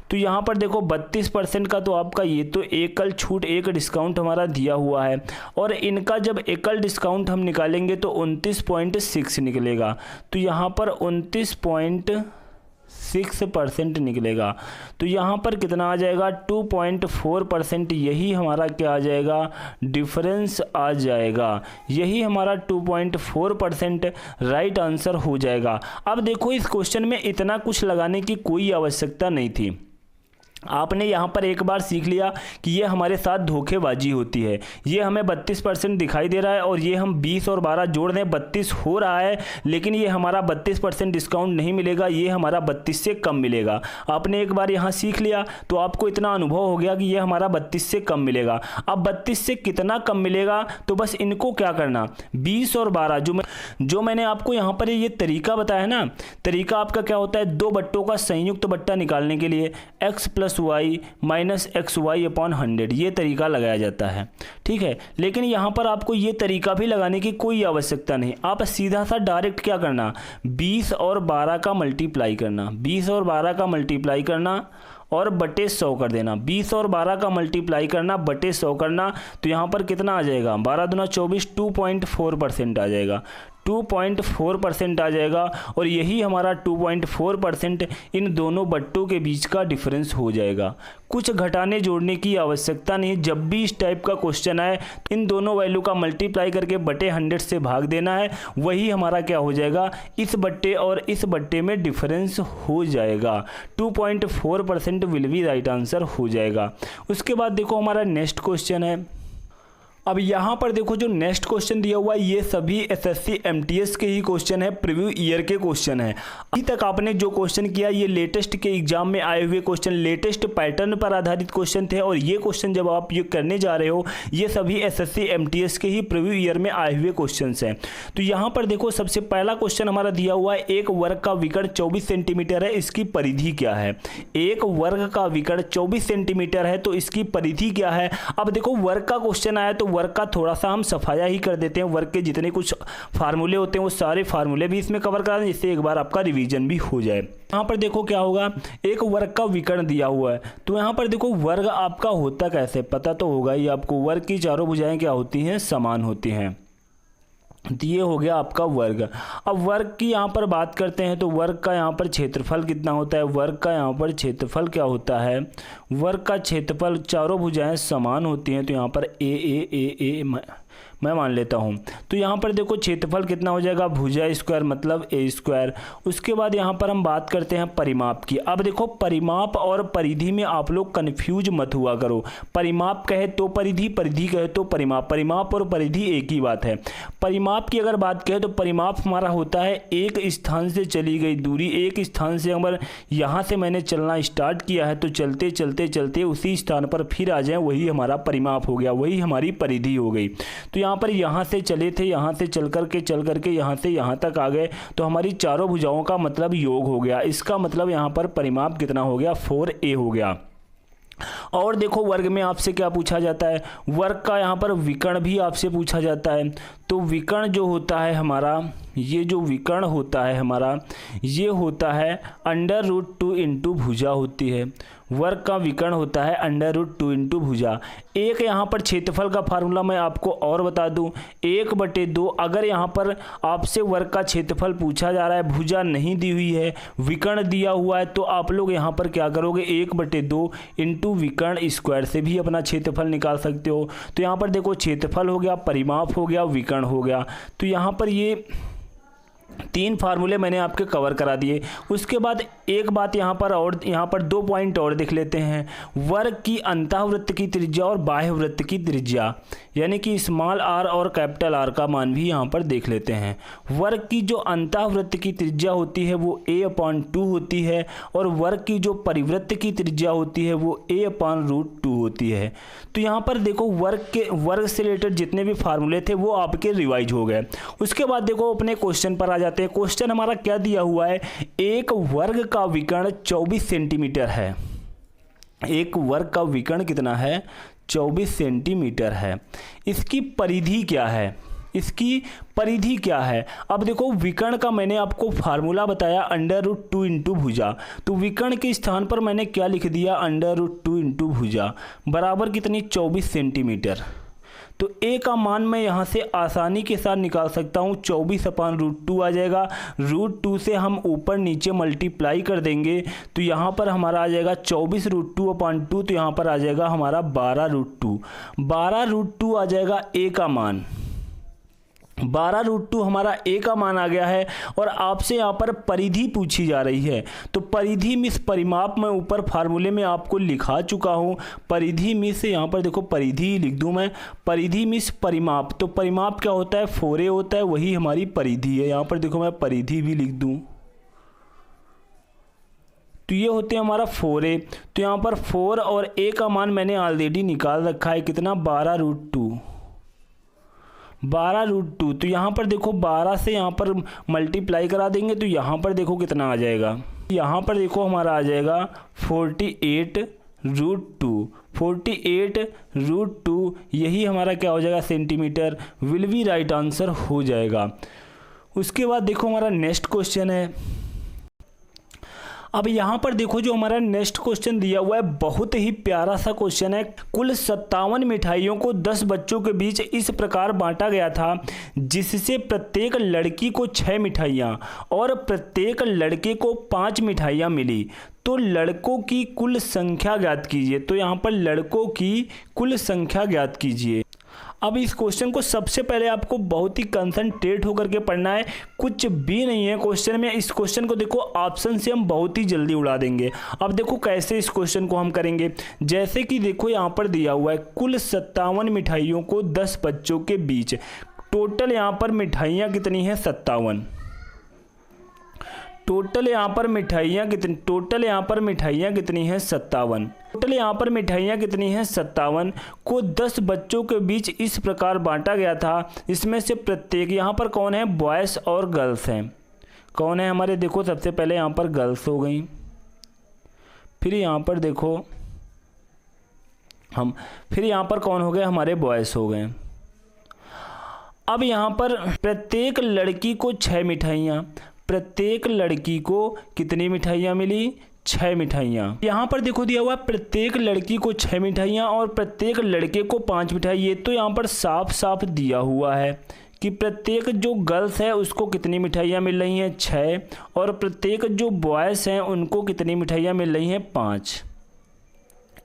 तो यहाँ पर देखो 32% का तो आपका ये तो एकल छूट एक डिस्काउंट हमारा दिया हुआ है और इनका जब एकल डिस्काउंट हम निकालेंगे तो 29.6 निकलेगा। तो यहाँ पर 29.6 2.6% निकलेगा। तो यहाँ पर कितना आ जाएगा 2.4%। यही हमारा क्या आ जाएगा डिफरेंस आ जाएगा। यही हमारा 2.4% राइट आंसर हो जाएगा। अब देखो इस क्वेश्चन में इतना कुछ लगाने की कोई आवश्यकता नहीं थी। आपने यहाँ पर एक बार सीख लिया कि ये हमारे साथ धोखेबाजी होती है। ये हमें 32% दिखाई दे रहा है और ये हम 20 और 12 जोड़ दें 32 हो रहा है, लेकिन ये हमारा 32% डिस्काउंट नहीं मिलेगा, ये हमारा 32 से कम मिलेगा। आपने एक बार यहाँ सीख लिया तो आपको इतना अनुभव हो गया कि ये हमारा 32 से कम मिलेगा। अब 32 से कितना कम मिलेगा, तो बस इनको क्या करना 20 और 12 जो मैंने आपको यहाँ पर ये तरीका बताया ना, तरीका आपका क्या होता है, दो बट्टों का संयुक्त बट्टा निकालने के लिए x + y - xy/100 ये तरीका लगाया जाता है। ठीक है, लेकिन यहाँ पर आपको ये तरीका भी लगाने की कोई आवश्यकता नहीं। आप सीधा सा डायरेक्ट क्या करना 20 और 12 का मल्टीप्लाई करना, 20 और 12 का मल्टीप्लाई करना और बटे 100 कर देना। 20 और 12 का मल्टीप्लाई करना बटे 100 करना, तो यहाँ पर कितना आ जाएगा 12 दूना 24 2.4% आ जाएगा। 2.4% आ जाएगा और यही हमारा 2.4% इन दोनों बट्टों के बीच का डिफरेंस हो जाएगा। कुछ घटाने जोड़ने की आवश्यकता नहीं। जब भी इस टाइप का क्वेश्चन आए इन दोनों वैल्यू का मल्टीप्लाई करके बटे 100 से भाग देना है, वही हमारा क्या हो जाएगा इस बट्टे और इस बट्टे में डिफरेंस हो जाएगा। 2.4% विल बी राइट आंसर हो जाएगा। उसके बाद देखो हमारा नेक्स्ट क्वेश्चन है। अब यहाँ पर देखो जो नेक्स्ट क्वेश्चन दिया हुआ है ये सभी एसएससी एमटीएस के ही क्वेश्चन है, प्रीव्यू ईयर के क्वेश्चन है। अभी तक आपने जो क्वेश्चन किया ये लेटेस्ट के एग्जाम में आए हुए क्वेश्चन, लेटेस्ट पैटर्न पर आधारित क्वेश्चन थे और ये क्वेश्चन जब आप ये करने जा रहे हो ये सभी एसएससी एमटीएस के ही प्रीव्यू ईयर में आए हुए क्वेश्चन हैं। तो यहाँ पर देखो सबसे पहला क्वेश्चन हमारा दिया हुआ है, एक वर्ग का विकर्ण 24 सेंटीमीटर है, इसकी परिधि क्या है। एक वर्ग का विकर्ण 24 सेंटीमीटर है तो इसकी परिधि क्या है। अब देखो वर्ग का क्वेश्चन आया तो वर्ग का थोड़ा सा हम सफाया ही कर देते हैं। वर्ग के जितने कुछ फार्मूले होते हैं वो सारे फार्मूले भी इसमें कवर करा दें, जिससे एक बार आपका रिवीजन भी हो जाए। यहाँ पर देखो क्या होगा, एक वर्ग का विकर्ण दिया हुआ है तो यहाँ पर देखो वर्ग आपका होता कैसे, पता तो होगा ही आपको। वर्ग की चारों भुजाएं क्या होती हैं, समान होती हैं। तो ये हो गया आपका वर्ग। अब वर्ग की यहाँ पर बात करते हैं तो वर्ग का यहाँ पर क्षेत्रफल कितना होता है। वर्ग का यहाँ पर क्षेत्रफल क्या होता है, वर्ग का क्षेत्रफल चारों भुजाएं समान होती हैं तो यहाँ पर ए मैं मान लेता हूँ। तो यहाँ पर देखो क्षेत्रफल कितना हो जाएगा, भुजा स्क्वायर मतलब ए स्क्वायर। उसके बाद यहाँ पर हम बात करते हैं परिमाप की। अब देखो परिमाप और परिधि में आप लोग कन्फ्यूज मत हुआ करो। परिमाप कहे तो परिधि, परिधि कहे तो परिमाप। परिमाप और परिधि एक ही बात है। परिमाप की अगर बात करें तो परिमाप हमारा होता है एक स्थान से चली गई दूरी। एक स्थान से अगर यहाँ से मैंने चलना स्टार्ट किया है तो चलते चलते चलते उसी स्थान पर फिर आ जाए, वही हमारा परिमाप हो गया, वही हमारी परिधि हो गई। तो यहाँ से चले थे, यहाँ से चल करके यहाँ से यहाँ तक आ गए तो हमारी चारों भुजाओं का मतलब योग हो गया। इसका मतलब यहाँ पर परिमाप कितना हो गया, 4a हो गया। और देखो वर्ग में आपसे क्या पूछा जाता है, वर्ग का यहाँ पर विकर्ण भी आपसे पूछा जाता है। तो विकर्ण जो होता है हमारा, ये जो विकर्ण होता है हमारा ये होता है √2 इंटू भुजा होती है। वर्ग का विकर्ण होता है √2 इंटू भुजा। एक यहाँ पर क्षेत्रफल का फार्मूला मैं आपको और बता दूं, 1/2। अगर यहाँ पर आपसे वर्ग का क्षेत्रफल पूछा जा रहा है, भुजा नहीं दी हुई है, विकर्ण दिया हुआ है, तो आप लोग यहाँ पर क्या करोगे 1/2 इंटू विकर्ण स्क्वायर से भी अपना क्षेत्रफल निकाल सकते हो। तो यहाँ पर देखो क्षेत्रफल हो गया, परिमाप हो गया, विकर्ण हो गया। तो यहाँ पर ये 3 फार्मूले मैंने आपके कवर करा दिए। उसके बाद एक बात यहाँ पर 2 पॉइंट और देख लेते हैं। वर्ग की अंतःवृत्त की त्रिज्या और बाह्य वृत्त की त्रिज्या, यानी कि स्मॉल r और कैपिटल R का मान भी यहाँ पर देख लेते हैं। वर्ग की जो अंतःवृत्त की त्रिज्या होती है वो a/2 होती है और वर्ग की जो परिवृत्त की त्रिज्या होती है वो a/√2 होती है। तो यहाँ पर देखो वर्ग से रिलेटेड जितने भी फार्मूले थे वो आपके रिवाइज हो गए। उसके बाद देखो अपने क्वेश्चन पर आ जाते हैं। क्वेश्चन हमारा क्या दिया हुआ है, एक वर्ग का विकर्ण 24 सेंटीमीटर है। एक वर्ग का विकर्ण कितना है, 24 सेंटीमीटर है। इसकी परिधि क्या है, इसकी परिधि क्या है। अब देखो विकर्ण का मैंने आपको फार्मूला बताया √2 इंटू भुजा। तो विकर्ण के स्थान पर मैंने क्या लिख दिया, √2 इंटू भुजा बराबर कितनी 24 सेंटीमीटर। तो a का मान मैं यहाँ से आसानी के साथ निकाल सकता हूँ, 24/√2 आ जाएगा। √2 से हम ऊपर नीचे मल्टीप्लाई कर देंगे तो यहाँ पर हमारा आ जाएगा 24√2/2, तो यहाँ पर आ जाएगा हमारा 12√2। 12√2 आ जाएगा a का मान। 12√2 हमारा a का मान आ गया है। और आपसे यहाँ पर परिधि पूछी जा रही है, तो परिधि मिस परिमाप मैं ऊपर फार्मूले में आपको लिखा चुका हूँ। परिधि मिस यहाँ पर देखो परिधि लिख दूँ मैं, परिधि मिस परिमाप। तो परिमाप क्या होता है, 4a होता है, वही हमारी परिधि है। यहाँ पर देखो मैं परिधि भी लिख दूँ, तो ये होते हैं हमारा 4a। तो यहाँ पर 4 और a का मान मैंने ऑलरेडी निकाल रखा है, कितना 12√2। 12√2, तो यहाँ पर देखो 12 से यहाँ पर मल्टीप्लाई करा देंगे तो यहाँ पर देखो कितना आ जाएगा, यहाँ पर देखो हमारा आ जाएगा 48√2। 48√2 यही हमारा क्या हो जाएगा centimetre, will be right answer हो जाएगा। उसके बाद देखो हमारा नेक्स्ट क्वेश्चन है। अब यहाँ पर देखो जो हमारा नेक्स्ट क्वेश्चन दिया हुआ है बहुत ही प्यारा सा क्वेश्चन है। कुल 57 मिठाइयों को 10 बच्चों के बीच इस प्रकार बांटा गया था जिससे प्रत्येक लड़की को 6 मिठाइयाँ और प्रत्येक लड़के को 5 मिठाइयाँ मिली। तो लड़कों की कुल संख्या ज्ञात कीजिए। तो यहाँ पर लड़कों की कुल संख्या ज्ञात कीजिए। अब इस क्वेश्चन को सबसे पहले आपको बहुत ही कंसंट्रेट होकर के पढ़ना है, कुछ भी नहीं है क्वेश्चन में। इस क्वेश्चन को देखो ऑप्शन से हम बहुत ही जल्दी उड़ा देंगे। अब देखो कैसे इस क्वेश्चन को हम करेंगे, जैसे कि देखो यहाँ पर दिया हुआ है कुल 57 मिठाइयों को 10 बच्चों के बीच, टोटल यहाँ पर मिठाइयाँ कितनी हैं 57। टोटल यहाँ पर मिठाइयाँ कितनी, टोटल यहाँ पर मिठाइयाँ कितनी हैं 57। टोटल यहाँ पर मिठाइयाँ कितनी हैं 57 को 10 बच्चों के बीच इस प्रकार बांटा गया था। इसमें से प्रत्येक, यहाँ पर कौन है, बॉयज़ और गर्ल्स हैं। कौन है हमारे, देखो सबसे पहले यहाँ पर गर्ल्स हो गई, फिर यहाँ पर देखो हम, फिर यहाँ पर कौन हो गए, हमारे बॉयज़ हो गए। अब यहाँ पर प्रत्येक लड़की को 6 मिठाइयाँ, प्रत्येक लड़की को कितनी मिठाइयाँ मिली, 6 मिठाइयाँ। यहाँ पर देखो दिया हुआ प्रत्येक लड़की को 6 मिठाइयाँ और प्रत्येक लड़के को 5 मिठाई। ये तो यहाँ पर साफ साफ दिया हुआ है कि प्रत्येक जो गर्ल्स है उसको कितनी मिठाइयाँ मिल रही हैं, 6, और प्रत्येक जो बॉयज़ हैं उनको कितनी मिठाइयाँ मिल रही हैं, 5।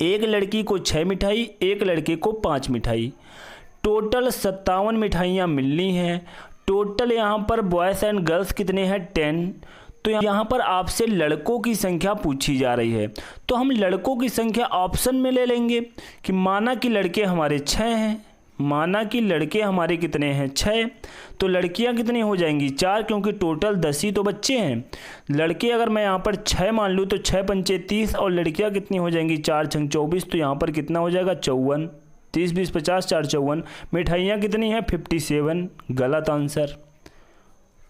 एक लड़की को 6 मिठाई, एक लड़के को 5 मिठाई, टोटल 57 मिठाइयाँ मिलनी हैं। टोटल यहाँ पर बॉयज़ एंड गर्ल्स कितने हैं, 10। तो यहाँ पर आपसे लड़कों की संख्या पूछी जा रही है, तो हम लड़कों की संख्या ऑप्शन में ले लेंगे कि माना कि लड़के हमारे 6 हैं, माना कि लड़के हमारे कितने हैं, 6, तो लड़कियाँ कितनी हो जाएंगी, 4, क्योंकि टोटल 10 ही तो बच्चे हैं। लड़के अगर मैं यहाँ पर 6 मान लूँ तो 6 पंचे 30 और लड़कियाँ कितनी हो जाएंगी, 4 छंग 24, तो यहाँ पर कितना हो जाएगा 54। 30 20 50 4 54। मिठाइयाँ कितनी हैं, 57। गलत आंसर,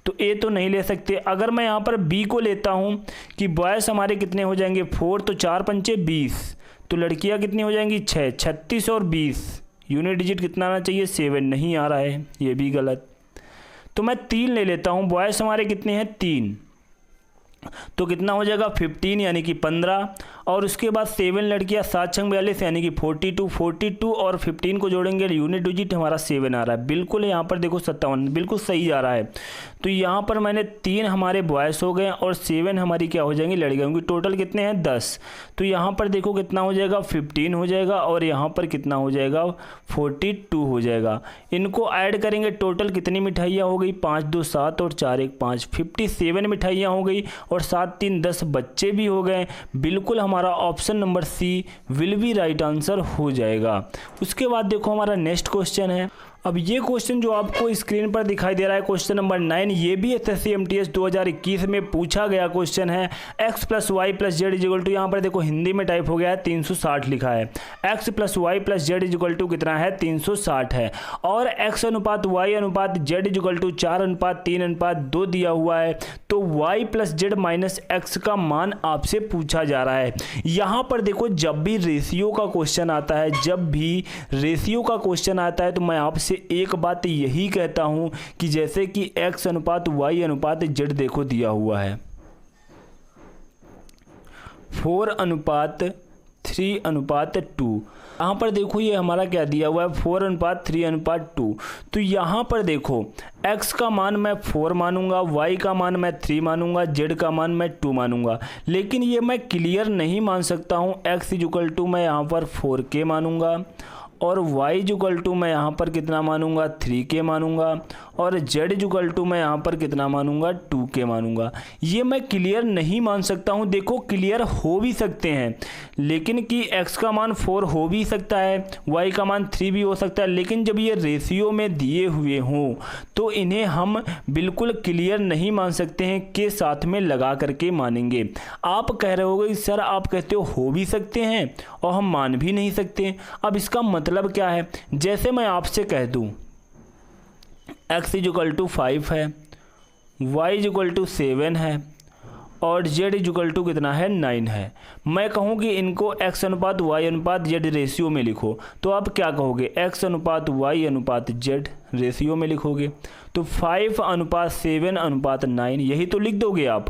तो ए तो नहीं ले सकते। अगर मैं यहाँ पर बी को लेता हूँ कि बॉयज़ हमारे कितने हो जाएंगे, 4, तो 4 पंचे 20, तो लड़कियाँ कितनी हो जाएंगी, 6, 36 और 20, यूनिट डिजिट कितना आना चाहिए, 7, नहीं आ रहा है, ये भी गलत। तो मैं 3 ले लेता हूँ, बॉयज़ हमारे कितने हैं, 3, तो कितना हो जाएगा 15 यानी कि 15, और उसके बाद 7 लड़कियाँ 7 छंग 42 यानी कि 42 और 15 को जोड़ेंगे, यूनिट डिजिट हमारा 7 आ रहा है। बिल्कुल यहाँ पर देखो 57 बिल्कुल सही जा रहा है। तो यहाँ पर मैंने 3 हमारे बॉयज़ हो गए और 7 हमारी क्या हो जाएंगी, लड़कियाँ होंगी। टोटल कितने हैं, 10। तो यहाँ पर देखो कितना हो जाएगा, 15 हो जाएगा और यहाँ पर कितना हो जाएगा, 42 हो जाएगा। इनको ऐड करेंगे, टोटल कितनी मिठाइयाँ हो गई, 5 2 7 और 4 1 5, 57 मिठाइयाँ हो गई और 7 3 10 बच्चे भी हो गए। बिल्कुल हमारा option number C will be right answer हो जाएगा। उसके बाद देखो हमारा नेक्स्ट क्वेश्चन है। अब ये क्वेश्चन जो आपको स्क्रीन पर दिखाई दे रहा है क्वेश्चन नंबर 9, ये भी एसएससी एमटीएस 2021 में पूछा गया क्वेश्चन है। x + y + z equal to, यहाँ पर देखो हिंदी में टाइप हो गया है 360 लिखा है। x + y + z equal to कितना है, 360 है, और x अनुपात y अनुपात z इक्वल टू 4:3:2 दिया हुआ है। तो y + z - x का मान आपसे पूछा जा रहा है। यहाँ पर देखो जब भी रेशियो का क्वेश्चन आता है, जब भी रेशियो का क्वेश्चन आता है तो मैं आपसे एक बात यही कहता हूं कि जैसे कि x अनुपात y अनुपात z देखो दिया हुआ है 4:3 3:2। यहाँ पर देखो ये हमारा क्या दिया हुआ है 4:3:2। तो यहाँ पर देखो x का मान मैं 4 मानूंगा, y का मान मैं 3 मानूंगा, z का मान मैं 2 मानूंगा। लेकिन ये मैं क्लियर नहीं मान सकता हूँ। x = मैं यहाँ पर 4k मानूंगा और y = मैं यहाँ पर कितना मानूंगा 3k मानूंगा और z = मैं यहाँ पर कितना मानूंगा 2k मानूंगा। ये मैं क्लियर नहीं मान सकता हूँ। देखो क्लियर हो भी सकते हैं, लेकिन कि x का मान 4 हो भी सकता है, y का मान 3 भी हो सकता है, लेकिन जब ये रेशियो में दिए हुए हों तो इन्हें हम बिल्कुल क्लियर नहीं मान सकते हैं, के साथ में लगा करके मानेंगे। आप कह रहे होगे सर आप कहते हो भी सकते हैं और हम मान भी नहीं सकते। अब इसका मतलब क्या है? जैसे मैं आपसे कह दूं x = 5 है, y = 7 है और z = कितना है 9 है। मैं कहूँ कि इनको x:y:z रेशियो में लिखो, तो आप क्या कहोगे? x:y:z रेशियो में लिखोगे तो 5:7:9 यही तो लिख दोगे आप।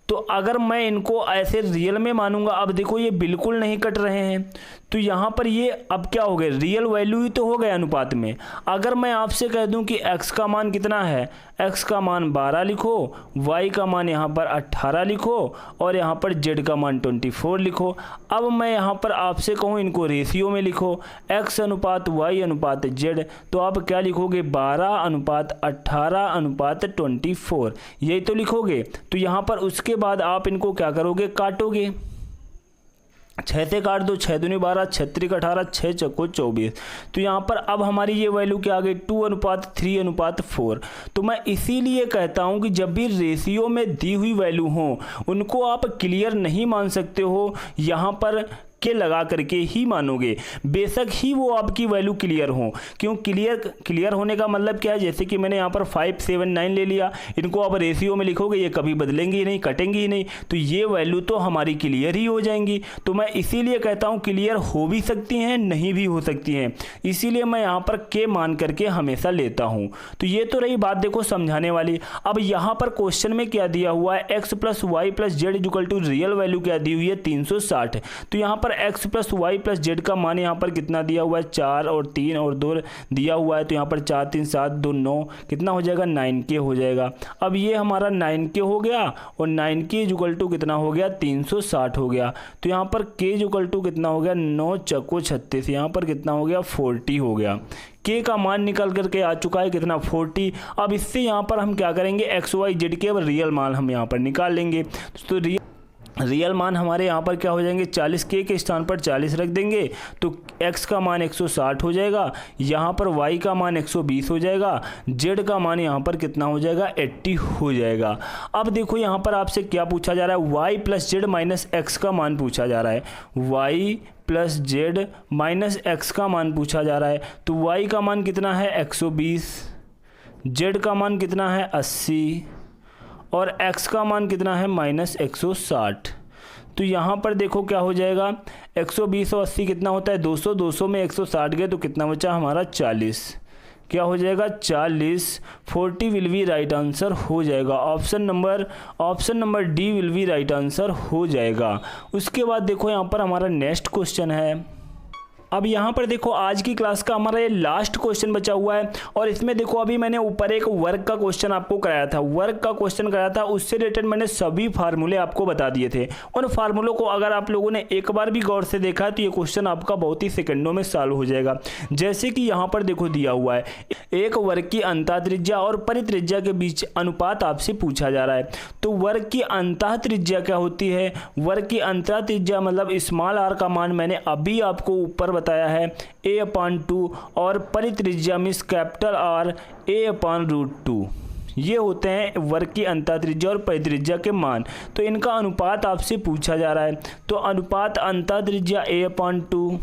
तो अगर मैं इनको ऐसे रियल में मानूंगा, अब देखो ये बिल्कुल नहीं कट रहे हैं, तो यहाँ पर ये अब क्या हो गए? रियल वैल्यू ही तो हो गए अनुपात में। अगर मैं आपसे कह दूं कि x का मान कितना है, x का मान 12 लिखो, y का मान यहाँ पर 18 लिखो और यहाँ पर z का मान 24 लिखो। अब मैं यहाँ पर आपसे कहूँ इनको रेशियो में लिखो, x:y:z, तो आप क्या लिखोगे? 12:18:24 यही तो लिखोगे। तो यहाँ पर उसके बाद आप इनको क्या करोगे? काटोगे। 6 से काट दो, 6 दूनी 12, 6 त्रिक 18, 6 चौको 24। तो यहाँ पर अब हमारी ये वैल्यू क्या आ गई? 2:3:4। तो मैं इसीलिए कहता हूँ कि जब भी रेशियो में दी हुई वैल्यू हो उनको आप क्लियर नहीं मान सकते हो, यहाँ पर के लगा करके ही मानोगे, बेशक ही वो आपकी वैल्यू क्लियर हो। क्यों क्लियर होने का मतलब क्या है? जैसे कि मैंने यहाँ पर 5, 7, 9 ले लिया, इनको आप रेशियो में लिखोगे, ये कभी बदलेंगी ही नहीं, कटेंगी ही नहीं, तो ये वैल्यू तो हमारी क्लियर ही हो जाएंगी। तो मैं इसीलिए कहता हूँ क्लियर हो भी सकती हैं, नहीं भी हो सकती हैं, इसीलिए मैं यहाँ पर के मान करके हमेशा लेता हूँ। तो ये तो रही बात देखो समझाने वाली। अब यहाँ पर क्वेश्चन में क्या दिया हुआ है? x + y + z = real value क्या दी हुई है? 360। तो यहाँ पर x + y + z का मान यहाँ पर कितना दिया हुआ है? 4 और 3 और 2 दिया हुआ है। तो यहाँ पर 4 3 7 2 9 कितना हो जाएगा? 9k हो जाएगा। अब ये हमारा 9k हो गया और 9k = कितना हो गया? 360 हो गया। तो यहाँ पर k = कितना हो गया? 9 चौको 36, यहाँ पर कितना हो गया? 40 हो गया। k का मान निकल करके आ चुका है कितना? 40। अब इससे यहाँ पर हम क्या करेंगे? x y z के रियल मान हम यहाँ पर निकाल लेंगे। तो रियल मान हमारे यहाँ पर क्या हो जाएंगे? 40, के स्थान पर 40 रख देंगे तो x का मान 160 हो जाएगा, यहाँ पर y का मान 120 हो जाएगा, z का मान यहाँ पर कितना हो जाएगा? 80 हो जाएगा। अब देखो यहाँ पर आपसे क्या पूछा जा रहा है? y + z - x का मान पूछा जा रहा है। y + z - x का मान पूछा जा रहा है। तो y का मान कितना है? 120, z का मान कितना है? 80 और x का मान कितना है? -160। तो यहाँ पर देखो क्या हो जाएगा? 120 और 80 कितना होता है? 200, 200 में 160 गए तो कितना बचा हमारा? 40। क्या हो जाएगा? 40। 40 विल बी राइट आंसर हो जाएगा। Option number D will be right answer हो जाएगा। उसके बाद देखो यहाँ पर हमारा नेक्स्ट क्वेश्चन है। अब यहाँ पर देखो आज की क्लास का हमारा ये लास्ट क्वेश्चन बचा हुआ है और इसमें देखो अभी मैंने ऊपर एक वर्क का क्वेश्चन आपको कराया था, उससे रिलेटेड मैंने सभी फार्मूले आपको बता दिए थे। उन फार्मूलों को अगर आप लोगों ने एक बार भी गौर से देखा है तो ये क्वेश्चन आपका बहुत ही सेकंडों में सॉल्व हो जाएगा। जैसे कि यहाँ पर देखो दिया हुआ है एक वर्ग की अंतःत्रिज्या और परित्रिज्या के बीच अनुपात आपसे पूछा जा रहा है। तो वर्ग की अंतःत्रिज्या क्या होती है? वर्ग की अंतःत्रिज्या मतलब स्मॉल r का मान मैंने अभी आपको ऊपर बताया है a/2 और परित्रिज्या मींस कैपिटल R a/√2। ये होते हैं वर्ग की अंतःत्रिज्या और परित्रिज्या के मान। तो इनका अनुपात आपसे पूछा जा रहा है। तो अनुपात अंतःत्रिज्या a/2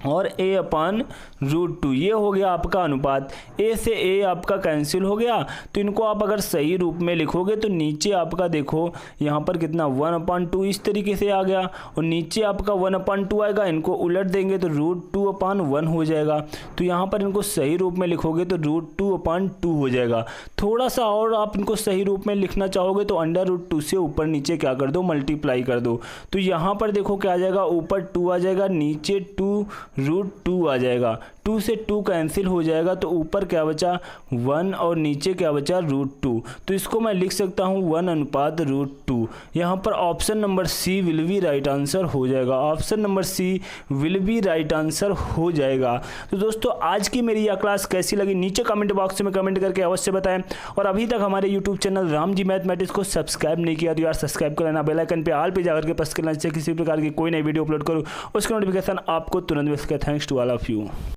और a अपान √2 ये हो गया आपका अनुपात। a से a आपका कैंसिल हो गया, तो इनको आप अगर सही रूप में लिखोगे तो नीचे आपका देखो यहाँ पर कितना 1/2 इस तरीके से आ गया, और नीचे आपका 1/2 आएगा। इनको उलट देंगे तो √2/1 हो जाएगा। तो यहाँ पर इनको सही रूप में लिखोगे तो √2/2 हो जाएगा। थोड़ा सा और आप इनको सही रूप में लिखना चाहोगे तो √2 से ऊपर नीचे क्या कर दो, मल्टीप्लाई कर दो। तो यहाँ पर देखो क्या आ जाएगा, ऊपर 2 आ जाएगा, नीचे 2√2 आ जाएगा। 2 से 2 कैंसिल हो जाएगा, तो ऊपर क्या बचा 1 और नीचे क्या बचा √2। तो इसको मैं लिख सकता हूँ 1/√2। यहाँ पर option number C will be right answer हो जाएगा। Option number C will be right answer हो जाएगा। तो दोस्तों आज की मेरी यह क्लास कैसी लगी नीचे कमेंट बॉक्स में कमेंट करके अवश्य बताएं, और अभी तक हमारे YouTube channel Ram ji mathematics को सब्सक्राइब नहीं किया तो यार सब्सक्राइब कर लेना, बेल आइकन पे ऑल पे जाकर के प्रेस करना, जिससे किसी प्रकार की कोई नई वीडियो अपलोड करूँ उसका नोटिफिकेशन आपको तुरंत मिल सके। Thanks to all of you.